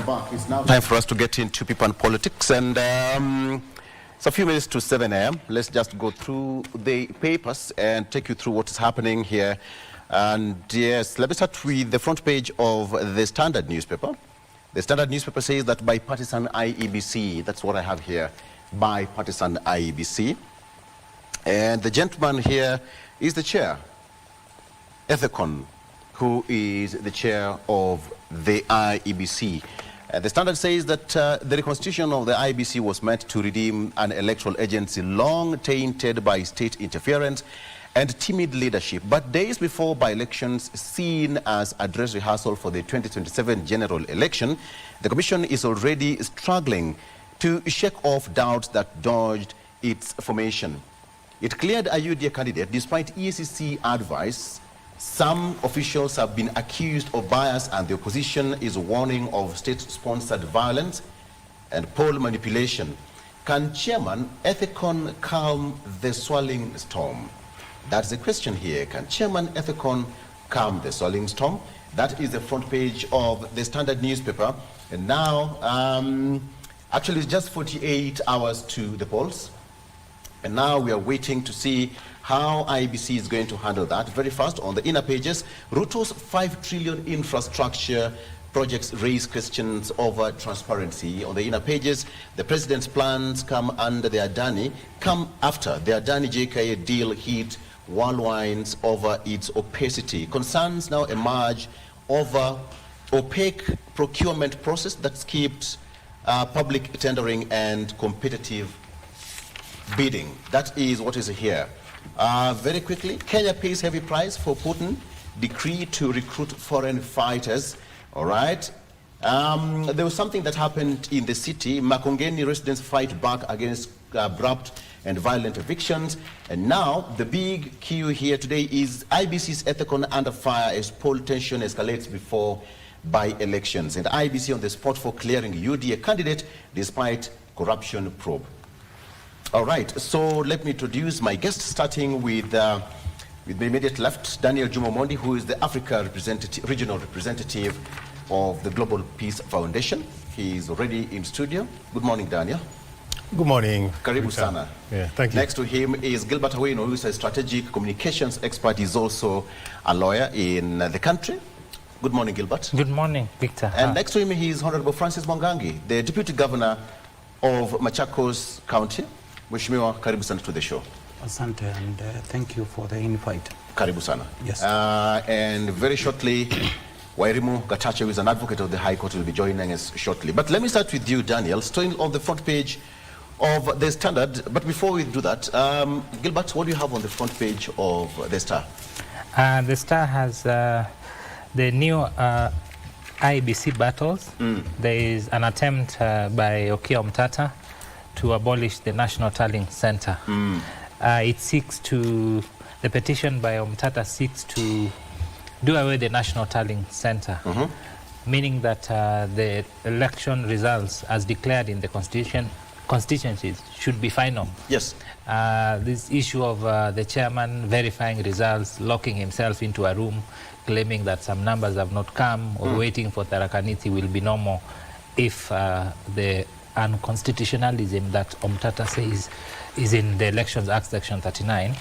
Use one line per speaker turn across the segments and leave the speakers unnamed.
back. It's now time for us to get into people and politics, and it's a few minutes to 7 a.m. Let's just go through the papers and take you through what is happening here. And yes, let me start with the front page of the Standard newspaper. The Standard newspaper says that bipartisan IEBC, that's what I have here, bipartisan IEBC. And the gentleman here is the chair, Ethicon, who is the chair of the IEBC. The Standard says that the reconstitution of the IEBC was meant to redeem an electoral agency long tainted by state interference and timid leadership. But days before by-elections seen as a dress rehearsal for the 2027 general election, the Commission is already struggling to shake off doubts that dogged its formation. It cleared a UDA candidate despite EACC advice. Some officials have been accused of bias, and the opposition is warning of state-sponsored violence and poll manipulation. Can Chairman Ethicon calm the swirling storm? That's the question here. Can Chairman Ethicon calm the swirling storm? That is the front page of the Standard newspaper. And now, actually it's just 48 hours to the polls. And now we are waiting to see how IEBC is going to handle that. Very fast, on the inner pages, Ruto's 5 trillion infrastructure projects raise questions over transparency. On the inner pages, the president's plans come after the Adani JKA deal hit whirlwinds over its opacity. Concerns now emerge over opaque procurement process that skips public tendering and competitive bidding. That is what is here. Very quickly, Kenya pays heavy price for Putin decree to recruit foreign fighters. All right. There was something that happened in the city. Makongeni residents fight back against abrupt and violent evictions. And now the big cue here today is IBC's Ethicon under fire as poll tension escalates before by-elections. And IBC on the spot for clearing UDA candidate despite corruption probe. All right, so let me introduce my guest, starting with the immediate left, Daniel Jumomondi, who is the Africa regional representative of the Global Peace Foundation. He is already in studio. Good morning, Daniel.
Good morning.
Karibu sana.
Yeah, thank you.
Next to him is Gilbert Awino, who is a strategic communications expert. He's also a lawyer in the country. Good morning, Gilbert.
Good morning, Victor.
And next to him is Honorable Francis Mwangangi, the Deputy Governor of Machakos County. Mheshimiwa, karibu sana to the show.
Asante, and thank you for the invite.
Karibu sana.
Yes.
And very shortly, Wairimu Gatache, who is an advocate of the High Court, will be joining us shortly. But let me start with you, Daniel, still on the front page of the Standard. But before we do that, Gilbert, what do you have on the front page of the Star?
The Star has the new IEBC battles. There is an attempt by Okiya Omtata to abolish the National Tallying Center. It seeks to, the petition by Omtata seeks to do away the National Tallying Center, meaning that the election results as declared in the constituencies should be final.
Yes.
This issue of the chairman verifying results, locking himself into a room, claiming that some numbers have not come, or waiting for Tarakaniti will be normal if the unconstitutionalism that Omtata says is in the Elections Act Section 39,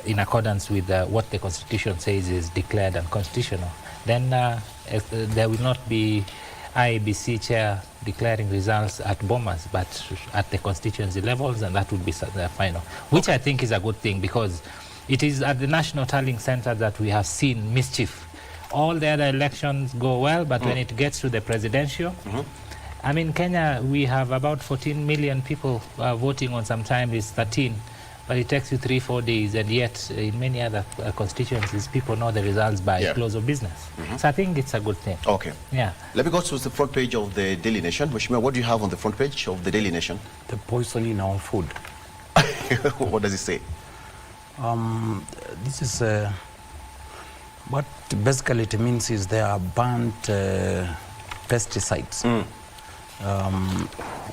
in accordance with what the Constitution says is declared unconstitutional, then there will not be IEBC chair declaring results at Bomas, but at the constituency levels, and that would be the final, which I think is a good thing, because it is at the National Tallying Center that we have seen mischief. All the other elections go well, but when it gets to the presidential, I mean, Kenya, we have about 14 million people voting on, sometimes it's 13, but it takes you 3-4 days, and yet in many other constituencies, people know the results by close of business. So I think it's a good thing.
Okay.
Yeah.
Let me go to the front page of the Daily Nation. Mheshimiwa, what do you have on the front page of the Daily Nation?
The poison in our food.
What does it say?
This is what basically it means is there are burnt pesticides.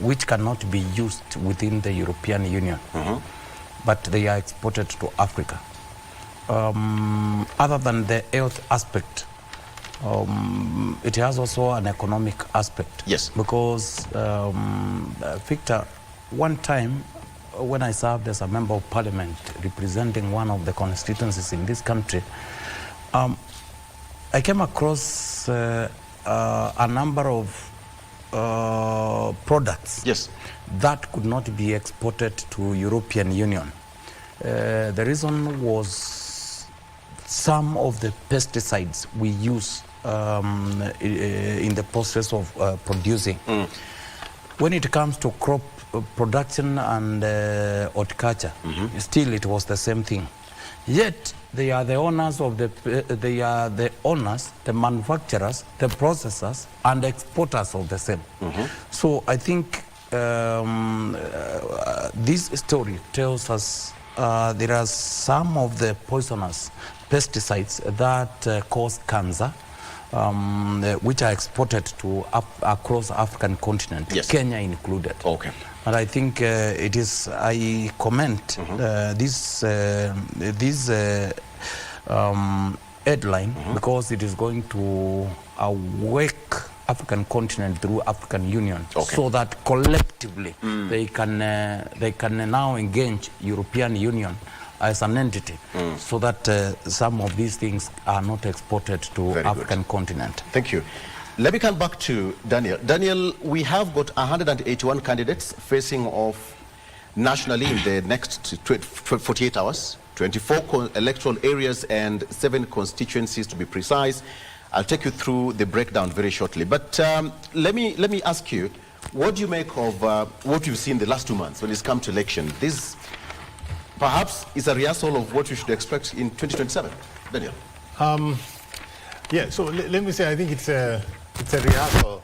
Which cannot be used within the European Union, but they are exported to Africa. Other than the health aspect, it has also an economic aspect.
Yes.
Because, Victor, one time when I served as a member of parliament representing one of the constituencies in this country, I came across a number of products that could not be exported to European Union. The reason was some of the pesticides we use in the process of producing. When it comes to crop production and horticulture, still it was the same thing. Yet they are the owners of the the manufacturers, the processors, and exporters of the same. So I think this story tells us there are some of the poisonous pesticides that cause cancer, which are exported to across African continent, Kenya included.
Okay.
And I think it is, I comment this headline because it is going to awake African continent through African Union, so that collectively they can now engage European Union as an entity, so that some of these things are not exported to African continent.
Thank you. Let me come back to Daniel. Daniel, we have got 181 candidates facing off nationally in the next 48 hours, 24 electoral areas and 7 constituencies to be precise. I'll take you through the breakdown very shortly. But let me ask you, what do you make of what you've seen the last 2 months when it's come to election? This perhaps is a rehearsal of what you should expect in 2027. Daniel.
Yeah, so let me say, I think it's a rehearsal.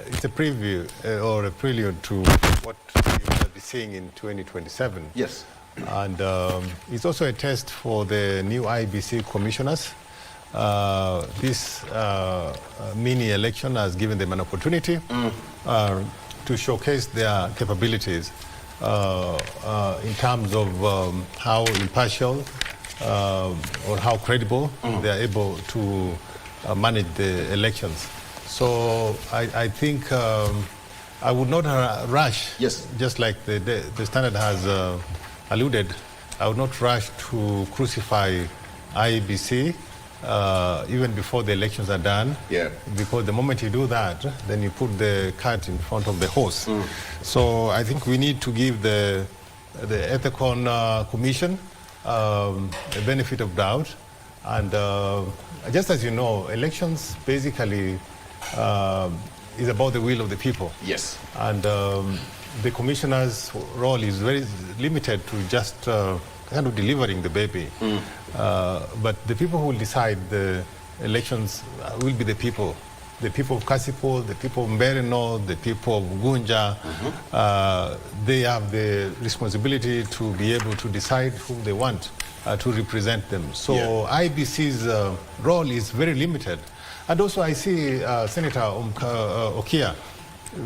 It's a preview or a prelude to what we will be seeing in 2027.
Yes.
And it's also a test for the new IBC commissioners. This mini election has given them an opportunity to showcase their capabilities in terms of how impartial or how credible they are able to manage the elections. So I think I would not rush, just like the Standard has alluded, I would not rush to crucify IEBC even before the elections are done. Because the moment you do that, then you put the cart in front of the horse. So I think we need to give the Ethicon Commission a benefit of doubt. And just as you know, elections basically is about the will of the people.
Yes.
And the commissioner's role is very limited to just kind of delivering the baby. But the people who will decide the elections will be the people. The people of Kasipul, the people of Mbereno, the people of Gunja. They have the responsibility to be able to decide whom they want to represent them. So IBC's role is very limited. And also I see Senator Okia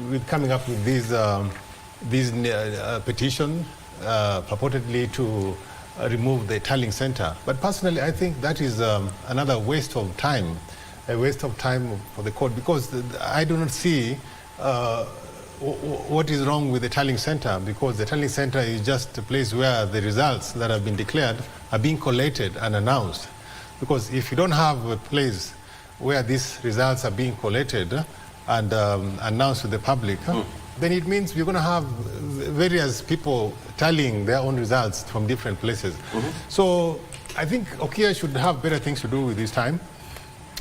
with coming up with this petition purportedly to remove the tallying center. But personally, I think that is another waste of time, a waste of time for the court, because I do not see what is wrong with the tallying center, because the tallying center is just a place where the results that have been declared are being collated and announced. Because if you don't have a place where these results are being collated and announced to the public, then it means we're going to have various people tallying their own results from different places. So I think Okia should have better things to do with this time,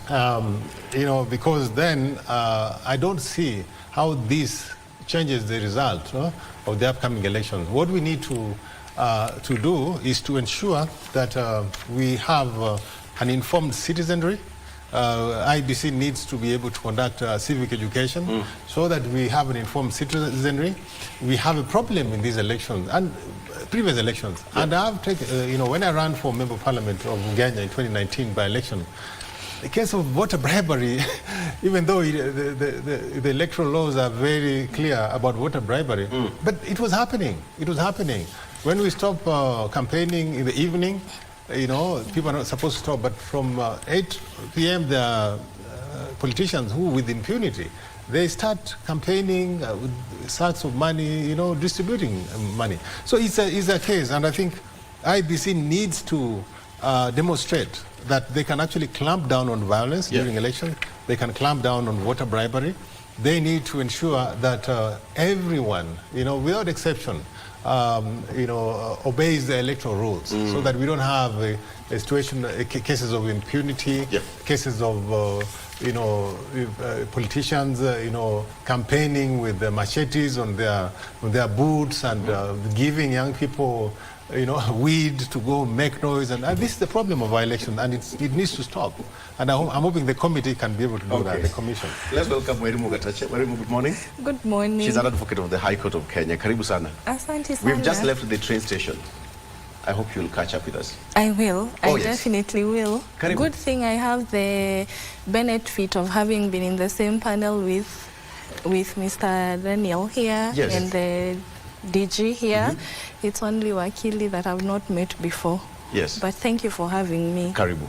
you know, because then I don't see how this changes the result of the upcoming elections. What we need to do is to ensure that we have an informed citizenry. IBC needs to be able to conduct civic education so that we have an informed citizenry. We have a problem in these elections and previous elections. And I've taken, you know, when I ran for Member of Parliament of Uganda in 2019 by election, the case of voter bribery, even though the electoral laws are very clear about voter bribery, but it was happening. It was happening. When we stopped campaigning in the evening, people are not supposed to stop. But from 8 p.m., there are politicians who, with impunity, they start campaigning with sacks of money, distributing money. So it's a case, and I think IBC needs to demonstrate that they can actually clamp down on violence during elections. They can clamp down on voter bribery. They need to ensure that everyone, without exception, obeys the electoral rules, so that we don't have a situation, cases of impunity, cases of politicians, campaigning with the machetes on their boots and giving young people, weed to go make noise, and this is the problem of our election, and it needs to stop. And I'm hoping the committee can be able to do that, the commission.
Let's welcome Wairimu Gatache. Wairimu, good morning.
Good morning.
She's an advocate of the High Court of Kenya. Karibu sana.
Asante sana.
We've just left the train station. I hope you'll catch up with us.
I will. I
yes.
definitely will.
Karibu.
Good thing I have the benefit of having been in the same panel with Mr. Daniel here and the DG here. It's only Wakili that I've not met before.
Yes.
But thank you for having me.
Karibu.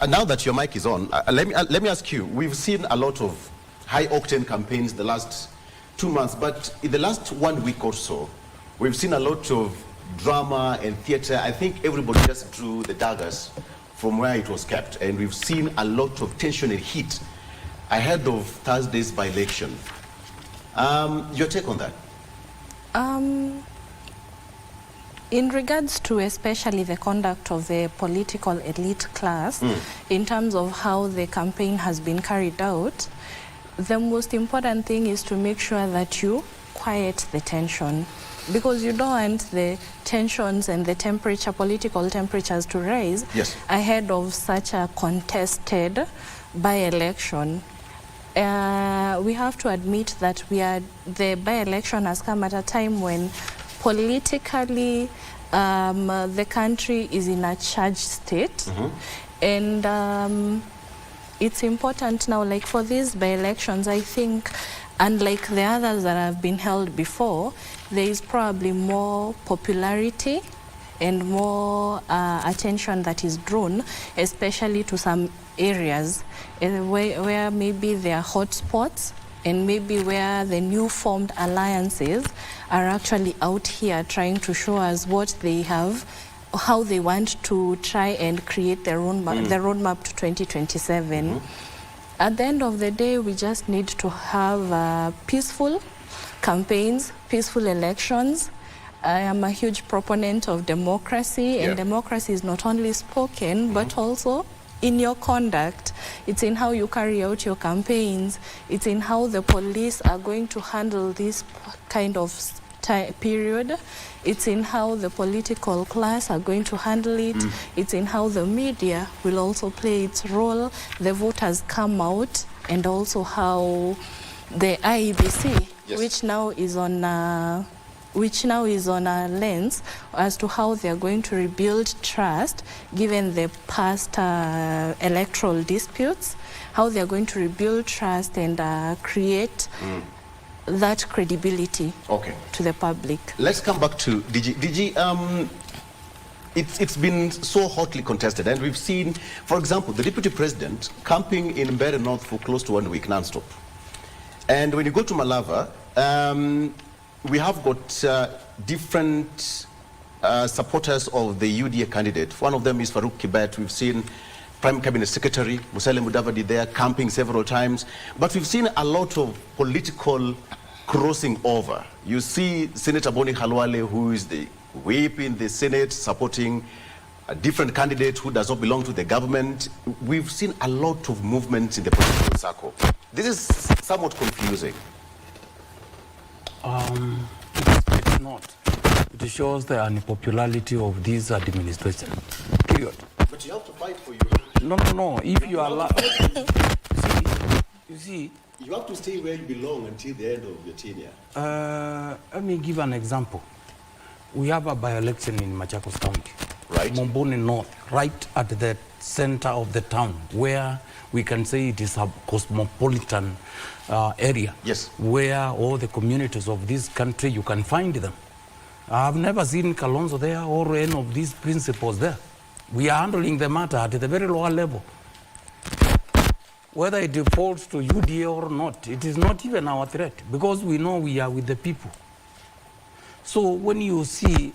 Now that your mic is on, let me ask you, we've seen a lot of high-octane campaigns the last 2 months, but in the last 1 week or so, we've seen a lot of drama and theater. I think everybody just drew the daggers from where it was kept, and we've seen a lot of tension and heat ahead of Thursday's by-election. Your take on that?
In regards to especially the conduct of the political elite class, in terms of how the campaign has been carried out, the most important thing is to make sure that you quiet the tension, because you don't want the tensions and the political temperatures to rise ahead of such a contested by-election. We have to admit that the by-election has come at a time when politically the country is in a charged state, and it's important now, like for these by-elections, I think, unlike the others that have been held before, there is probably more popularity and more attention that is drawn, especially to some areas where maybe there are hotspots, and maybe where the new formed alliances are actually out here trying to show us what they have, how they want to try and create the roadmap to 2027. At the end of the day, we just need to have peaceful campaigns, peaceful elections. I am a huge proponent of democracy, and democracy is not only spoken, but also in your conduct. It's in how you carry out your campaigns. It's in how the police are going to handle this kind of period. It's in how the political class are going to handle it. It's in how the media will also play its role, the voters come out, and also how the IEBC, which now is on a lens as to how they are going to rebuild trust given the past electoral disputes, how they are going to rebuild trust and create that credibility to the public.
Let's come back to DG. DG, it's been so hotly contested, and we've seen, for example, the Deputy President camping in Mbeere North for close to 1 week non-stop. And when you go to Malava, we have got different supporters of the UDA candidate. One of them is Farouk Kibet. We've seen Prime Cabinet Secretary Musalia Mudavadi there camping several times. But we've seen a lot of political crossing over. You see Senator Boni Khalwale, who is the whip in the Senate, supporting a different candidate who does not belong to the government. We've seen a lot of movement in the political circle. This is somewhat confusing.
It's not. It shows the unpopularity of this administration. Period.
But you have to fight for you.
No. If you are you see,
you have to stay where you belong until the end of your tenure.
Let me give an example. We have a by-election in Machakos County,
right?
Momboni North, right at the center of the town, where we can say it is a cosmopolitan area, where all the communities of this country, you can find them. I've never seen Kalonzo there or any of these principals there. We are handling the matter at the very lower level. Whether it falls to UDA or not, it is not even our threat because we know we are with the people. So when you see,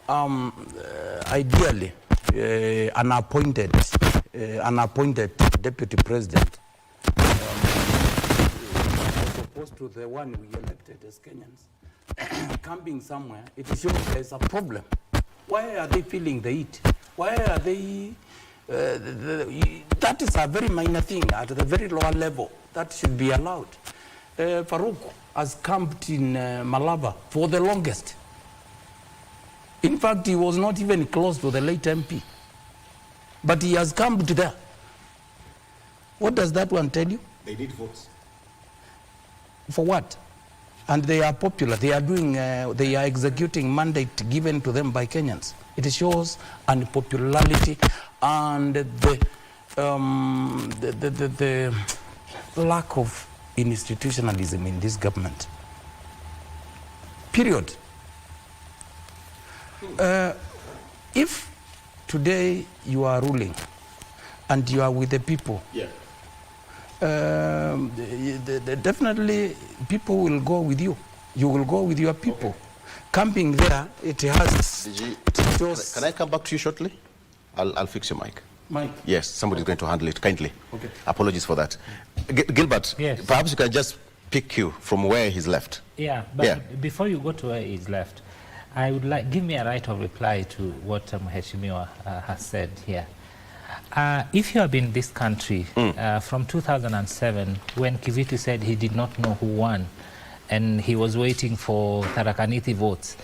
ideally, an appointed deputy president, as opposed to the one we elected as Kenyans, camping somewhere, it shows there's a problem. Why are they feeling the heat? Why are they? That is a very minor thing at the very lower level. That should be allowed. Farouk has camped in Malava for the longest. In fact, he was not even close to the late MP. But he has camped there. What does that one tell you?
They need votes.
For what? And they are popular. They are doing. They are executing mandate given to them by Kenyans. It shows unpopularity and the lack of institutionalism in this government. Period. If today you are ruling and you are with the people,
yeah.
Definitely people will go with you. You will go with your people. Okay. Camping there, it has...
Can I come back to you shortly? I'll fix your mic.
Mic?
Yes, somebody's going to handle it kindly.
Okay.
Apologies for that. Gilbert,
yes.
Perhaps you can just pick you from where he's left.
Yeah, but before you go to where he's left, I would like, give me a right of reply to what Mheshimiwa has said here. If you have been in this country from 2007, when Kiviti said he did not know who won, and he was waiting for Tharaka Nithi votes,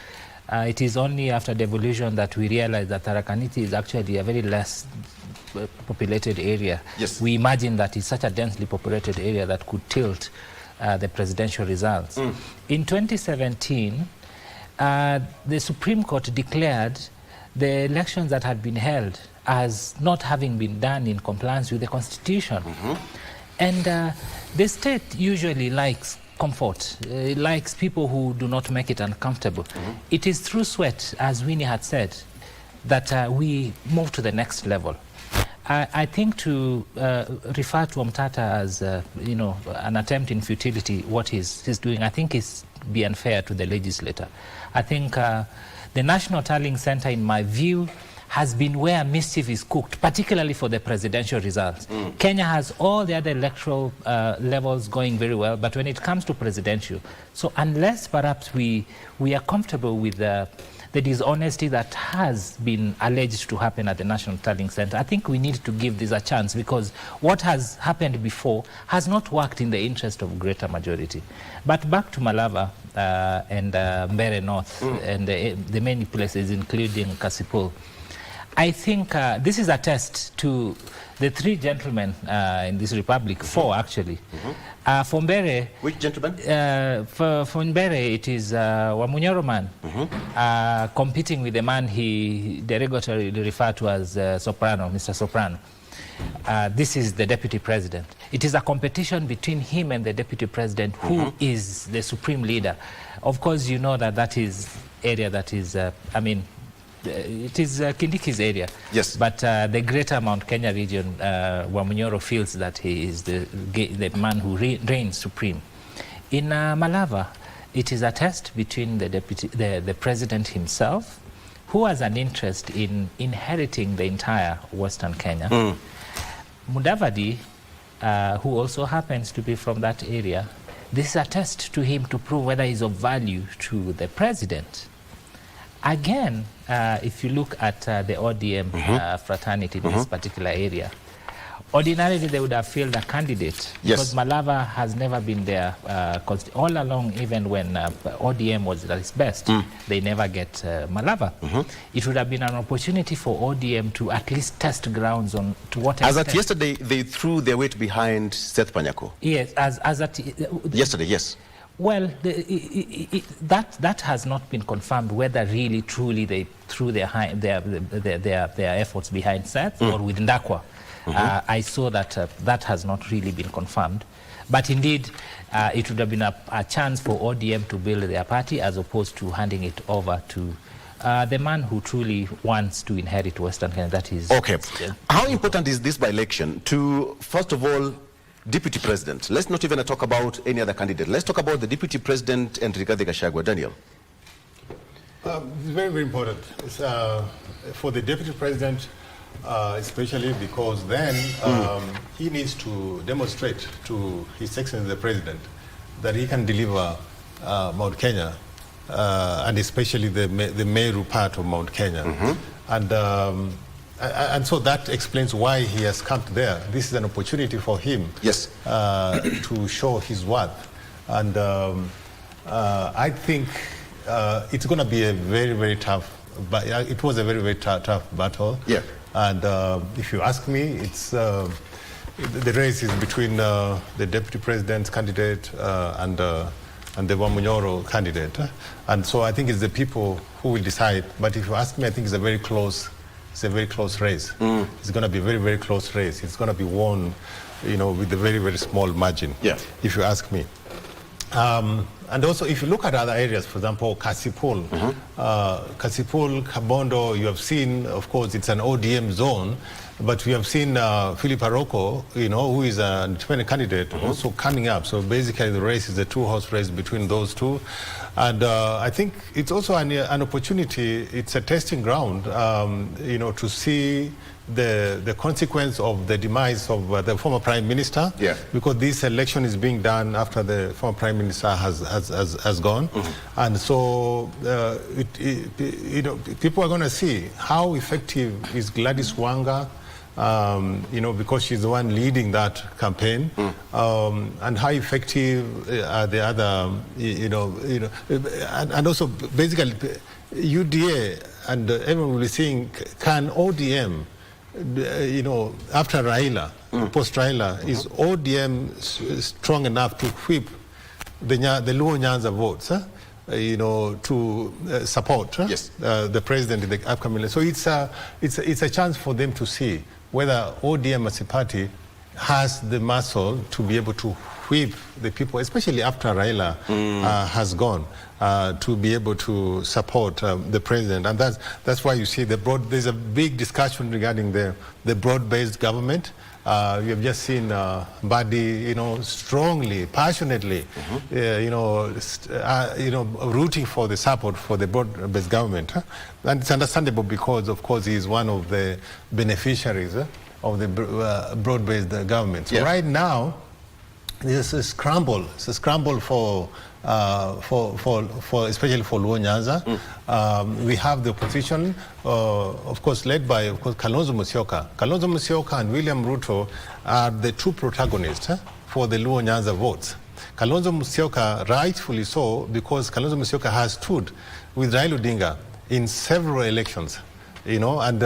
it is only after devolution that we realized that Tharaka Nithi is actually a very less populated area.
Yes.
We imagine that it's such a densely populated area that could tilt the presidential results. In 2017, the Supreme Court declared the elections that had been held as not having been done in compliance with the Constitution. And the state usually likes comfort. It likes people who do not make it uncomfortable. It is through sweat, as Winnie had said, that we move to the next level. I think to refer to Omtata as you know, an attempt in futility, what he's doing, I think is be unfair to the legislator. I think the National Tallying Center, in my view, has been where mischief is cooked, particularly for the presidential results. Kenya has all the other electoral levels going very well, but when it comes to presidential, so unless perhaps we are comfortable with the dishonesty that has been alleged to happen at the National Tallying Center, I think we need to give this a chance, because what has happened before has not worked in the interest of greater majority. But back to Malava and Mbeere North and the many places, including Kasipul, I think this is a test to the three gentlemen in this republic, four actually. For Mbeere...
Which gentleman?
For Mbeere, it is Wamunyoro man competing with the man he derogatorily referred to as Soprano, Mr. Soprano. This is the deputy president. It is a competition between him and the deputy president, who is the supreme leader. Of course, you know that that is area that is, I mean, it is Kindiki's area.
Yes.
But the greater Mount Kenya region, Wamunyoro feels that he is the man who reigns supreme. In Malava, it is a test between the president himself, who has an interest in inheriting the entire Western Kenya. Mudavadi, who also happens to be from that area, this is a test to him to prove whether he's of value to the president. Again, if you look at the ODM fraternity in this particular area, ordinarily they would have fielded a candidate, because Malava has never been there all along. Even when ODM was at its best, they never get Malava. It would have been an opportunity for ODM to at least test grounds on to what extent.
As at yesterday, they threw their weight behind Seth Panyako.
Yes, as at
yesterday, yes.
Well, that has not been confirmed whether really truly they threw their efforts behind Seth or with Ndakwa. I saw that that has not really been confirmed, but indeed it would have been a chance for ODM to build their party, as opposed to handing it over to The man who truly wants to inherit Western Kenya, that is...
Okay. How important is this by-election to, first of all, Deputy President? Let's not even talk about any other candidate. Let's talk about the Deputy President and Rigathi Gachagua. Daniel.
It's very, very important. It's, for the Deputy President, especially because then he needs to demonstrate to His Excellency the President that he can deliver Mount Kenya, and especially the Meru part of Mount Kenya. And so that explains why he has come to there. This is an opportunity for him,
yes,
to show his worth. And I think it's going to be a very, very tough, but it was a very, very tough battle.
Yeah.
And if you ask me, it's the race is between the Deputy President's candidate and the Wamunyoro candidate. And so I think it's the people who will decide. But if you ask me, I think it's a very close race. It's going to be a very, very close race. It's going to be won, with a very, very small margin,
yeah,
if you ask me. And also, if you look at other areas, for example, Kasipul, Kasipul, Kabondo, you have seen, of course, it's an ODM zone, but we have seen Philip Aroko, who is an independent candidate, also coming up. So basically, the race is a two-horse race between those two. And I think it's also an opportunity, it's a testing ground, to see the consequence of the demise of the former Prime Minister,
yeah,
because this election is being done after the former Prime Minister has gone. And so, people are going to see how effective is Gladys Wanga, because she's the one leading that campaign, and how effective are the other, and also basically UDA and everyone will be saying, can ODM, after Raila, post-Raila, is ODM strong enough to whip the Luo Nyanza votes, to support
yes,
the president in the upcoming election? So it's a chance for them to see whether ODM as a party has the muscle to be able to whip the people, especially after Raila has gone, to be able to support the president. And that's why you see there's a big discussion regarding the broad-based government. You have just seen Badi, strongly, passionately, rooting for the support for the broad-based government. And it's understandable because, of course, he is one of the beneficiaries of the broad-based government. So right now, there's a scramble. It's a scramble for especially for Luo Nyanza. We have the opposition, of course, led by, Kalonzo Musyoka. Kalonzo Musyoka and William Ruto are the two protagonists for the Luo Nyanza votes. Kalonzo Musyoka, rightfully so, because Kalonzo Musyoka has stood with Raila Odinga in several elections, and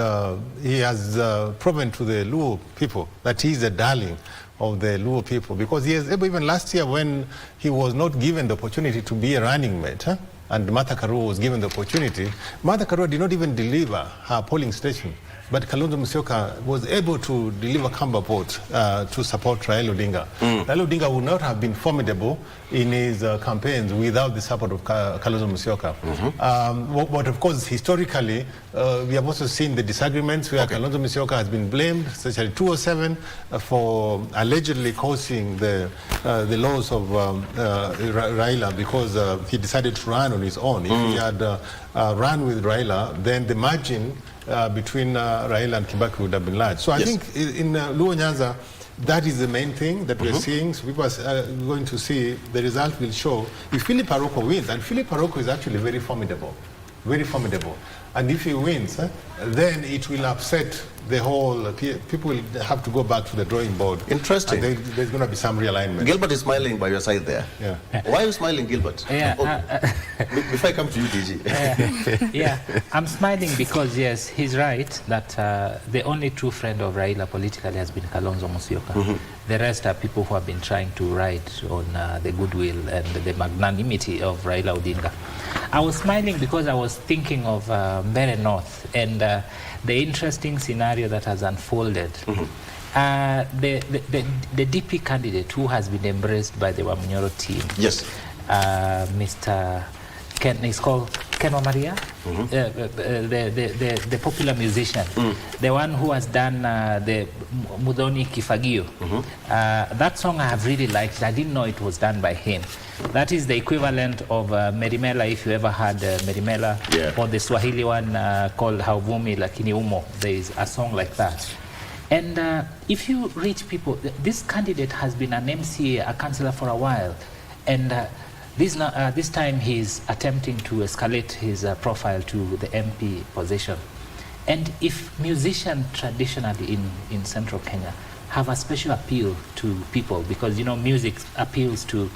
he has proven to the Luo people that he is a darling of the Luo people, because he has, even last year when he was not given the opportunity to be a running mate, and Martha Karua was given the opportunity, Martha Karua did not even deliver her polling station, but Kalonzo Musyoka was able to deliver Kamba votes to support Raila Odinga. Raila Odinga would not have been formidable in his campaigns without the support of Kalonzo Musyoka. But of course, historically, we have also seen the disagreements where Kalonzo Musyoka has been blamed, especially 207, for allegedly causing the loss of Raila because he decided to run on his own. If he had run with Raila, then the margin between Raila and Kibaki would have been large. So I think in Luo Nyanza, that is the main thing that we're seeing. So people are going to see, the result will show if Philip Aroko wins, and Philip Aroko is actually very formidable. And if he wins, then it will upset the whole, people will have to go back to the drawing board.
Interesting.
And there's going to be some realignment.
Gilbert is smiling by your side there.
Yeah.
Why are you smiling, Gilbert? Before I come to you, DG.
I'm smiling because, yes, he's right that the only true friend of Raila politically has been Kalonzo Musyoka. The rest are people who have been trying to ride on the goodwill and the magnanimity of Raila Odinga. I was smiling because I was thinking of Mbere North and the interesting scenario that has unfolded. The DP candidate who has been embraced by the Wamunyoro team,
yes,
Mr. Ken, he's called Keno Maria, the popular musician, the one who has done the Mudhoni Kifagio. That song I have really liked. I didn't know it was done by him. That is the equivalent of Merimela, if you ever had Merimela, or the Swahili one called Hauvumi Lakini Umo. There is a song like that. And if you reach people, this candidate has been an MCA, a councillor for a while, and this time he's attempting to escalate his profile to the MP position. And if musicians traditionally in central Kenya have a special appeal to people, because music appeals to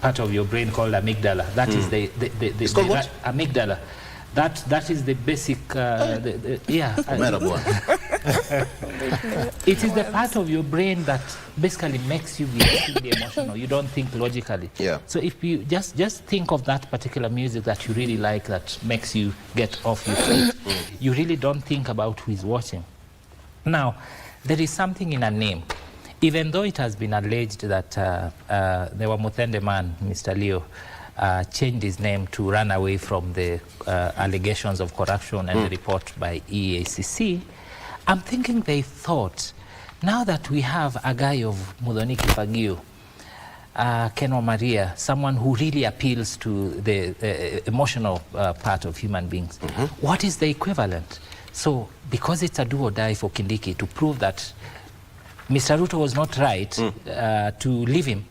part of your brain called amygdala. That is
it's called what?
Amygdala. That is the basic, it is the part of your brain that basically makes you be extremely emotional. You don't think logically.
Yeah.
So if you just think of that particular music that you really like, that makes you get off your feet, you really don't think about who is watching. Now, there is something in a name. Even though it has been alleged that the Wamuthende man, Mr. Leo, changed his name to run away from the allegations of corruption and the report by EACC, I'm thinking they thought, now that we have a guy of Mudhoni Kifagio, Keno Maria, someone who really appeals to the emotional part of human beings, what is the equivalent? So, because it's a do or die for Kindiki, to prove that Mr. Ruto was not right to leave him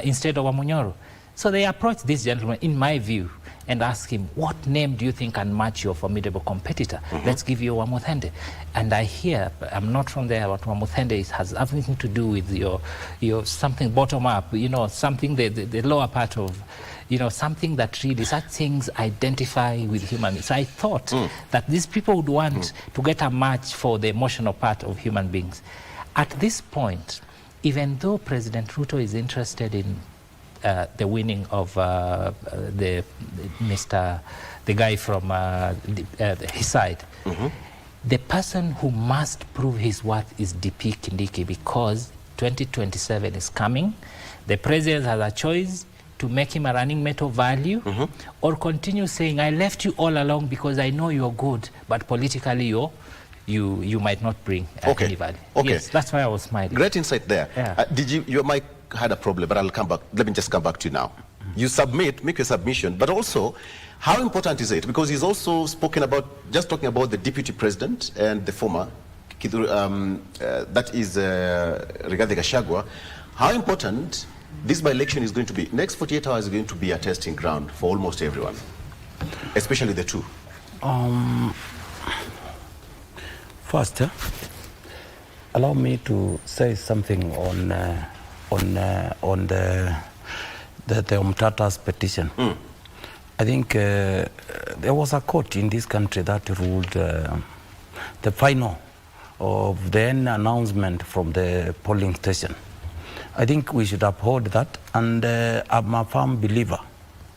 instead of Wamunyoro. So they approached this gentleman, in my view, and asked him, what name do you think can match your formidable competitor? Let's give you Wamuthende. And I hear, I'm not from there, but Wamuthende has everything to do with your something bottom up, something the lower part of, something that really, such things identify with human beings. So I thought that these people would want to get a match for the emotional part of human beings. At this point, even though President Ruto is interested in the winning of the guy from his side, the person who must prove his worth is DP Kindiki, because 2027 is coming. The president has a choice to make him a running mate of value, or continue saying, I left you all along because I know you're good, but politically you might not bring any value.
Okay.
Yes, that's why I was smiling.
Great insight there.
Yeah.
Your mic had a problem, but I'll come back. Let me just come back to you now. You make your submission, but also, how important is it? Because he's also spoken about, just talking about the deputy president and the former, that is Rigathi Gachagua. How important this by-election is going to be? Next 48 hours is going to be a testing ground for almost everyone, especially the two.
First, allow me to say something on the Omtata's petition. I think there was a court in this country that ruled the final of the announcement from the polling station. I think we should uphold that, and I'm a firm believer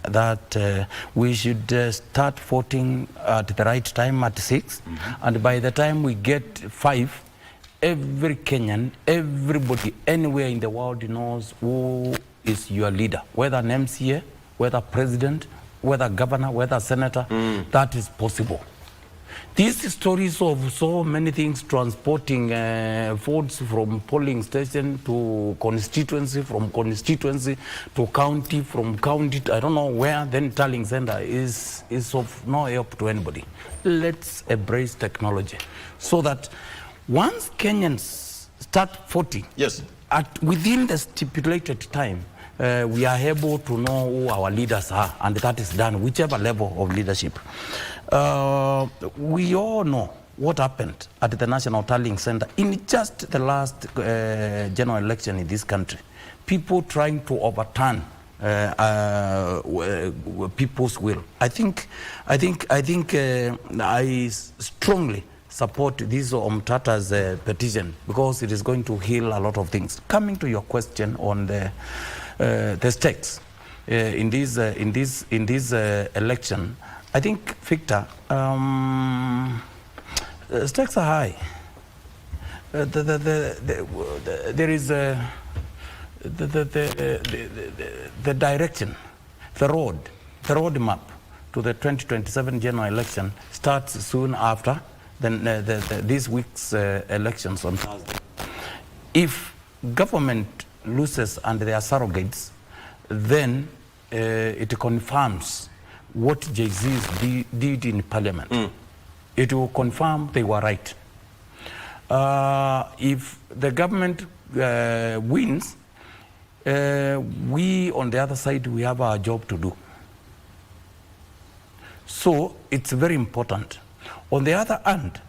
that we should start voting at the right time at 6, and by the time we get 5, every Kenyan, everybody anywhere in the world knows who is your leader, whether an MCA, whether president, whether governor, whether senator. That is possible. These stories of so many things transporting votes from polling station to constituency, from constituency to county, from county to I don't know where, then tallying center is of no help to anybody. Let's embrace technology so that once Kenyans start voting, within the stipulated time, we are able to know who our leaders are, and that is done, whichever level of leadership. We all know what happened at the National Tallying Center in just the last general election in this country. People trying to overturn people's will. I strongly support this Omtata's petition, because it is going to heal a lot of things. Coming to your question on the stakes in this election, I think, Victor, stakes are high. There is the direction, the road map, to the 2027 general election starts soon after this week's elections on Thursday. If government loses and their surrogates, then it confirms what Jay-Z did in parliament. It will confirm they were right. If the government wins, we on the other side, we have our job to do. So it's very important. On the other hand,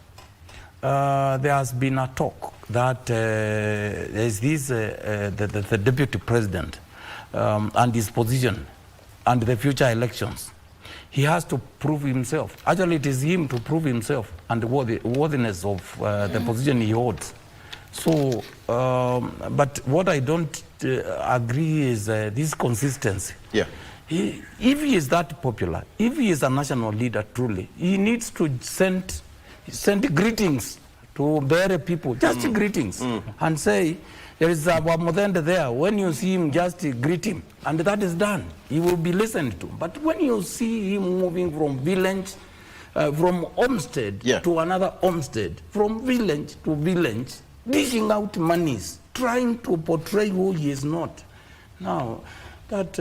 there has been a talk that there's this, the deputy president and his position and the future elections. He has to prove himself. Actually, it is him to prove himself and the worthiness of the position he holds. So, but what I don't agree is this consistency.
Yeah.
If he is that popular, if he is a national leader truly, he needs to send greetings to their people, just greetings, and say, there is a Wamodende there. When you see him, just greet him. And that is done. He will be listened to. But when you see him moving from village, from homestead to another homestead, from village to village, dishing out monies, trying to portray who he is not, now that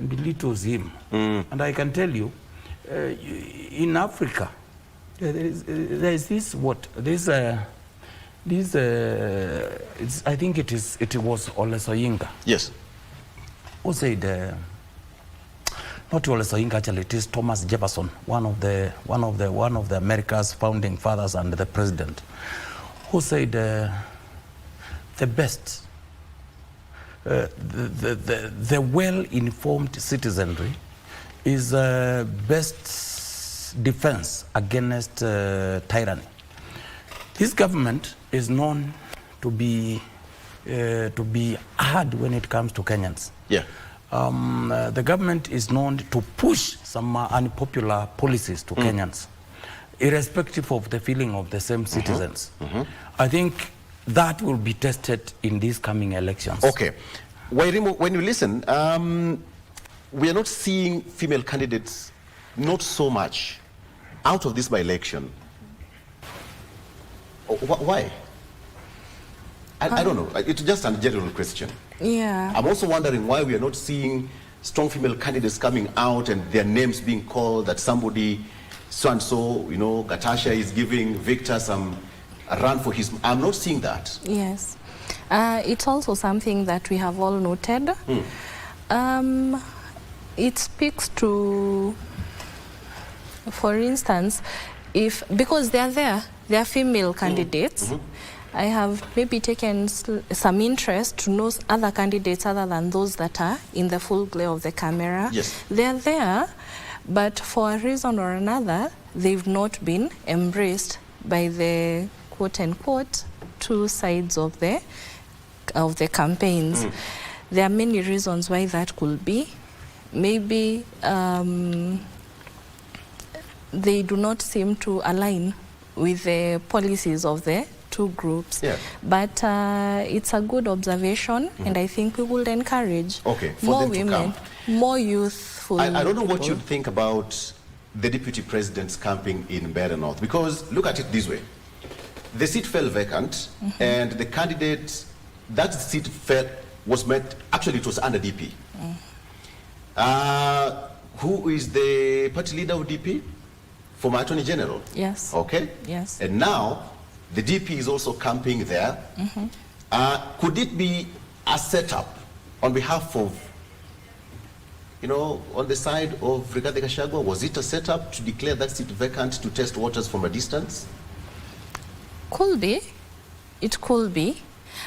belittles him. And I can tell you, in Africa, there is this I think it was Ole Soyinka.
Yes.
Who said, not Ole Soyinka, actually, it is Thomas Jefferson, one of the America's founding fathers and the president, who said the best, the well-informed citizenry is best defense against tyranny. This government is known to be hard when it comes to Kenyans.
Yeah.
The government is known to push some unpopular policies to Kenyans, irrespective of the feeling of the same citizens. I think that will be tested in these coming elections.
Okay. Wairimu, when you listen, we are not seeing female candidates, not so much, out of this by-election. Why? I don't know. It's just a general question.
Yeah.
I'm also wondering why we are not seeing strong female candidates coming out and their names being called, that somebody, so-and-so, you know, Gatasha is giving Victor a run for his... I'm not seeing that.
Yes. It's also something that we have all noted. It speaks to, for instance, because they are female candidates, I have maybe taken some interest to know other candidates other than those that are in the full glare of the camera.
Yes.
They're there, but for a reason or another, they've not been embraced by the quote-unquote two sides of the campaigns. There are many reasons why that could be. Maybe they do not seem to align with the policies of the two groups.
Yeah.
But it's a good observation, and I think we will encourage more women, more youthful
I don't know
people.
what you think about the deputy president's camping in Mbeere North, because look at it this way. The seat fell vacant, and the candidate, that seat was met, actually it was under DP. Who is the party leader of DP? Former Attorney General?
Yes.
Okay.
Yes.
And now, the DP is also camping there. Could it be a setup on behalf of, you know, on the side of Rigathi Gachagua? Was it a setup to declare that seat vacant to test waters from a distance?
Could be. It could be.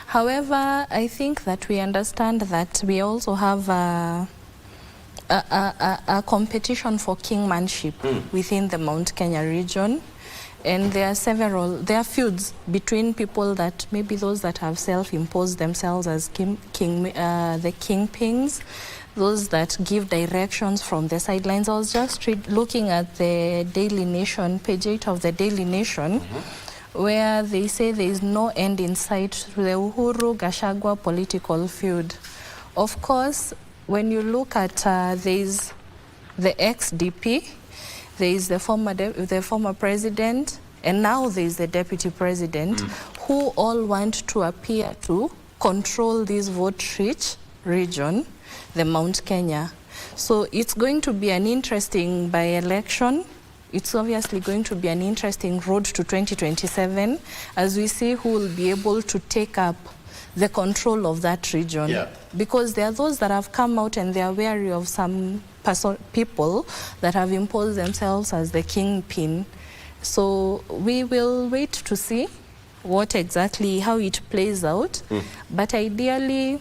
However, I think that we understand that we also have a competition for kingmanship within the Mount Kenya region. And there are feuds between people that maybe those that have self-imposed themselves as the kingpins, those that give directions from the sidelines. I was just looking at the Daily Nation, page 8 of the Daily Nation, where they say there is no end in sight to the Uhuru-Gachagua political feud. Of course, when you look at there is the ex-DP, there is the former president, and now there is the deputy president, who all want to appear to control this vote-rich region, the Mount Kenya. So it's going to be an interesting by-election. It's obviously going to be an interesting road to 2027 as we see who will be able to take up the control of that region.
Yeah.
Because there are those that have come out and they are wary of some people that have imposed themselves as the kingpin. So we will wait to see what exactly, how it plays out. But ideally,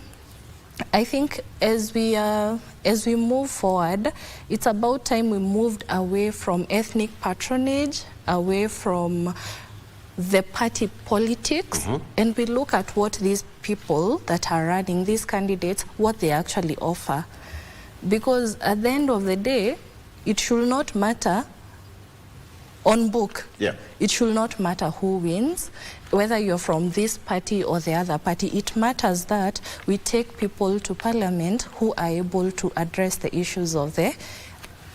I think as we move forward, it's about time we moved away from ethnic patronage, away from the party politics, and we look at what these people that are running, these candidates, what they actually offer. Because at the end of the day, it should not matter on book.
Yeah.
It should not matter who wins, whether you're from this party or the other party. It matters that we take people to parliament who are able to address the issues of the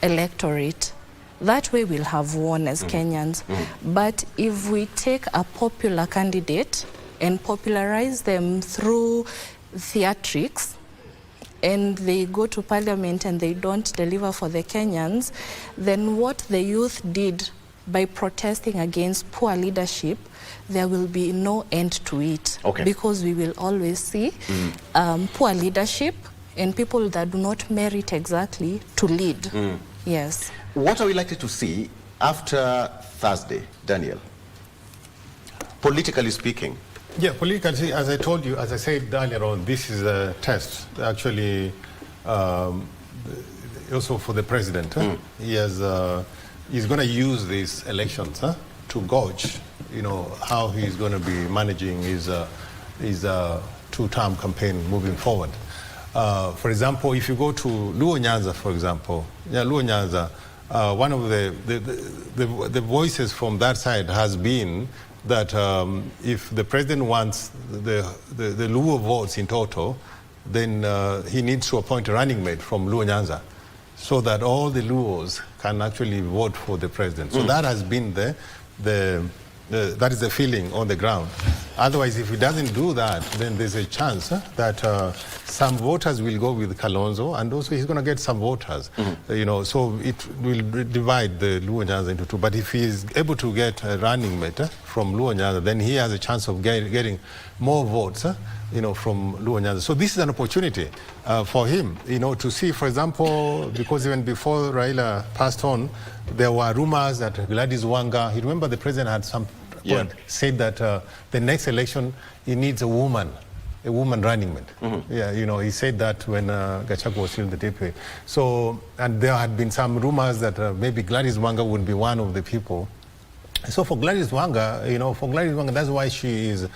electorate. That way we'll have won as Kenyans. But if we take a popular candidate and popularize them through theatrics, and they go to parliament and they don't deliver for the Kenyans, then what the youth did by protesting against poor leadership, there will be no end to it.
Okay.
Because we will always see poor leadership and people that do not merit exactly to lead. Yes.
What are we likely to see after Thursday, Daniel? Politically speaking.
Yeah, politically, as I told you, as I said earlier on, this is a test, actually, also for the president. He has, he's going to use these elections to gauge, how he's going to be managing his two-term campaign moving forward. For example, if you go to Luo Nyanza, for example, Luo Nyanza, one of the voices from that side has been that if the president wants the Luo votes in total, then he needs to appoint a running mate from Luo Nyanza so that all the Luos can actually vote for the president. So that has been that is the feeling on the ground. Otherwise, if he doesn't do that, then there's a chance that some voters will go with Kalonzo, and also he's going to get some voters. So it will divide the Luo Nyanza into two. But if he is able to get a running mate from Luo Nyanza, then he has a chance of getting more votes from Luo Nyanza. So this is an opportunity for him, to see, for example, because even before Raila passed on, there were rumors that Gladys Wanga, you remember the president had some point, said that the next election, he needs a woman running mate. Yeah, he said that when Gachagua was still the DP. So, and there had been some rumors that maybe Gladys Wanga would be one of the people. So for Gladys Wanga, that's why she is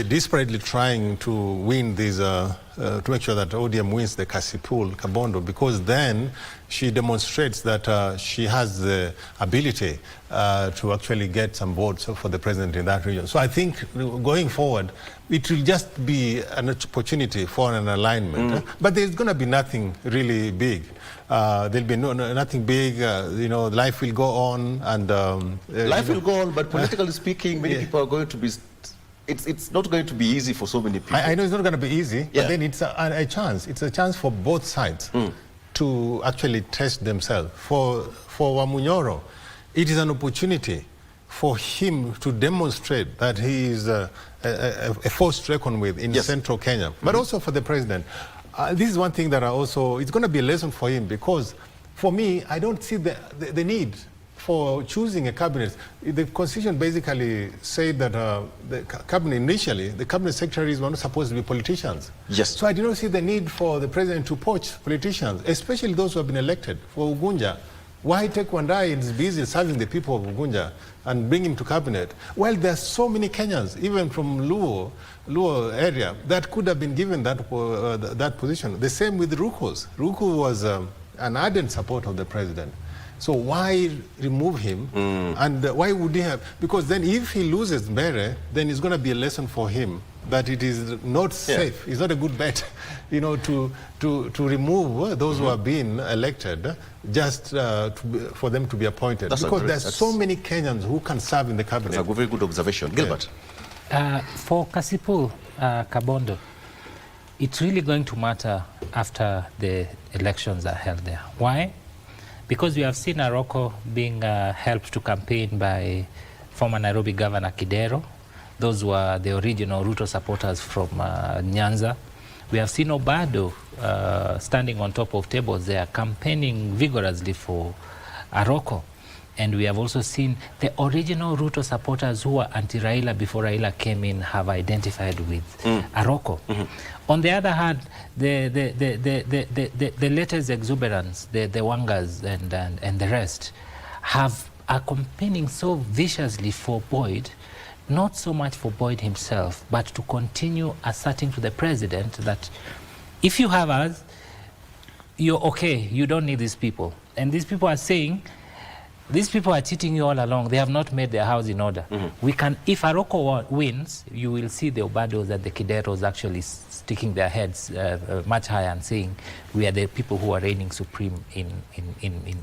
desperately trying to win these, to make sure that ODM wins the Kasipul, Kabondo, because then she demonstrates that she has the ability to actually get some votes for the president in that region. So I think going forward, it will just be an opportunity for an alignment. But there's going to be nothing really big. There'll be nothing big. Life will go on, and
life will go on. But politically speaking, many people are going to be. It's not going to be easy for so many people.
I know it's not going to be easy, but then it's a chance. It's a chance for both sides to actually test themselves. For Wamunyoro, it is an opportunity for him to demonstrate that he is a force to reckon with in central Kenya, but also for the president. This is one thing that it's going to be a lesson for him, because for me, I don't see the need for choosing a cabinet. The constitution basically said that the cabinet initially, the cabinet secretaries were not supposed to be politicians.
Yes.
So I do not see the need for the president to poach politicians, especially those who have been elected. For Ugunja, why take Wandai is busy serving the people of Ugunja and bring him to cabinet? Well, there are so many Kenyans, even from Luo area, that could have been given that position. The same with Ruku. Ruku was an ardent supporter of the president. So why remove him? And why would he have? Because then if he loses Mbere, then it's going to be a lesson for him that it is not safe. It's not a good bet, you know, to remove those who have been elected just for them to be appointed. Because there's so many Kenyans who can serve in the cabinet.
That's a very good observation. Gilbert?
For Kasipul Kabondo, it's really going to matter after the elections are held there. Why? Because we have seen Aroko being helped to campaign by former Nairobi Governor Kidero. Those were the original Ruto supporters from Nyanza. We have seen Obado standing on top of tables there, campaigning vigorously for Aroko. And we have also seen the original Ruto supporters who were anti-Raila before Raila came in have identified with Aroko. On the other hand, the latest exuberance, the Wangas and the rest, are campaigning so viciously for Boyd, not so much for Boyd himself, but to continue asserting to the president that if you have us, you're okay, you don't need these people. And these people are saying, these people are cheating you all along. They have not made their house in order. We can, if Aroko wins, you will see the Obados and the Kideros actually sticking their heads much higher and saying, we are the people who are reigning supreme in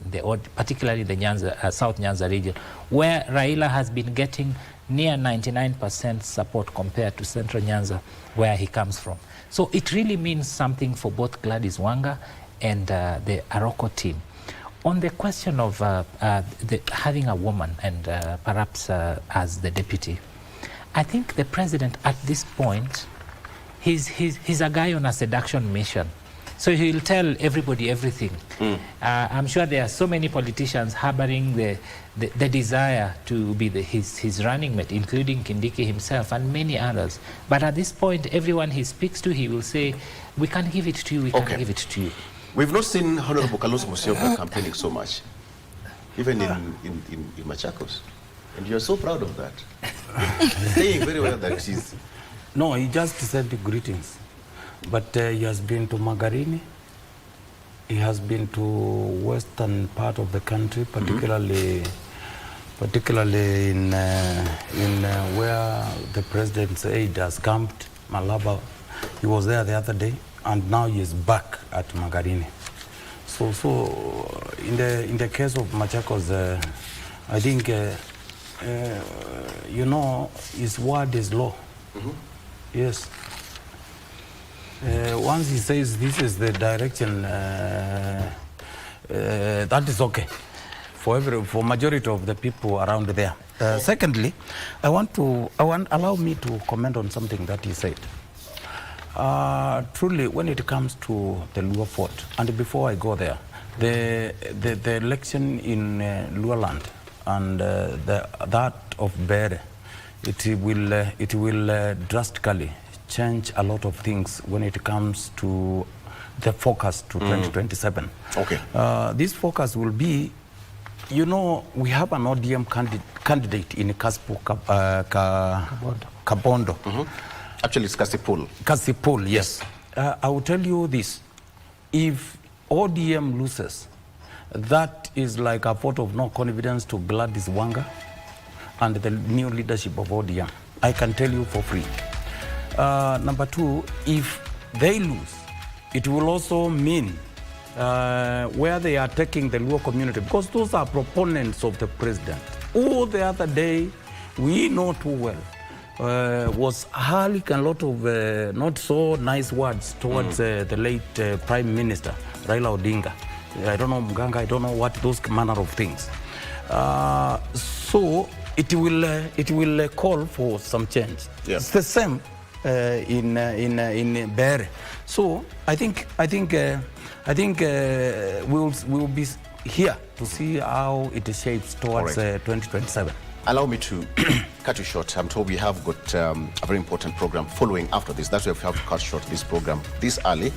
the, particularly the Nyanza, South Nyanza region, where Raila has been getting near 99% support compared to Central Nyanza, where he comes from. So it really means something for both Gladys Wanga and the Aroko team. On the question of having a woman and perhaps as the deputy, I think the president at this point, he's a guy on a seduction mission. So he'll tell everybody everything. I'm sure there are so many politicians harboring the desire to be his running mate, including Kindiki himself and many others. But at this point, everyone he speaks to, he will say, we can't give it to you, we can't give it to you.
We've not seen Honorable Kalonzo Musyoka campaigning so much, even in Machakos. And you're so proud of that. Saying very well that she's...
No, he just said greetings. But he has been to Magarini. He has been to western part of the country, particularly in where the president's aide has camped, Malaba. He was there the other day, and now he is back at Magarini. So in the case of Machakos, I think you know, his word is law. Yes. Once he says this is the direction, that is okay for majority of the people around there. Secondly, allow me to comment on something that he said. Truly, when it comes to the Luo Fort, and before I go there, the election in Luo land and that of Bere, it will drastically change a lot of things when it comes to the focus to 2027.
Okay.
This focus will be, you know, we have an ODM candidate in Kabondo.
Actually, it's Kasipul.
Kasipul, yes. I will tell you this. If ODM loses, that is like a vote of no confidence to Gladys Wanga and the new leadership of ODM. I can tell you for free. Number two, if they lose, it will also mean where they are taking the Luo community, because those are proponents of the president. Oh, the other day, we know too well, was hurling a lot of not so nice words towards the late Prime Minister, Raila Odinga. I don't know Mganga, I don't know what those manner of things. So it will call for some change. Yeah. It's the same in Bere. So I think we'll be here to see how it shapes towards 2027.
Allow me to cut you short. I'm told we have got a very important program following after this. That's why we have to cut short this program this early.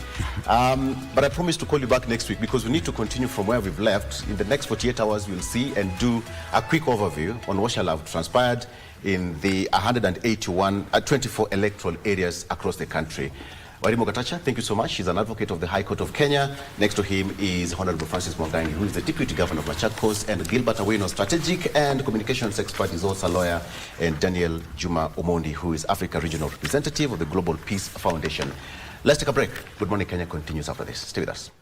But I promise to call you back next week because we need to continue from where we've left. In the next 48 hours, we'll see and do a quick overview on what shall have transpired in the 24 electoral areas across the country. Wairimu Gatacha, thank you so much. He's an advocate of the High Court of Kenya. Next to him is Honorable Francis Mwangangi, who is the Deputy Governor of Machakos, and Gilbert Awino, strategic and communications expert, is also a lawyer, and Daniel Juma Omondi, who is Africa Regional Representative of the Global Peace Foundation. Let's take a break. Good Morning Kenya continues after this. Stay with us.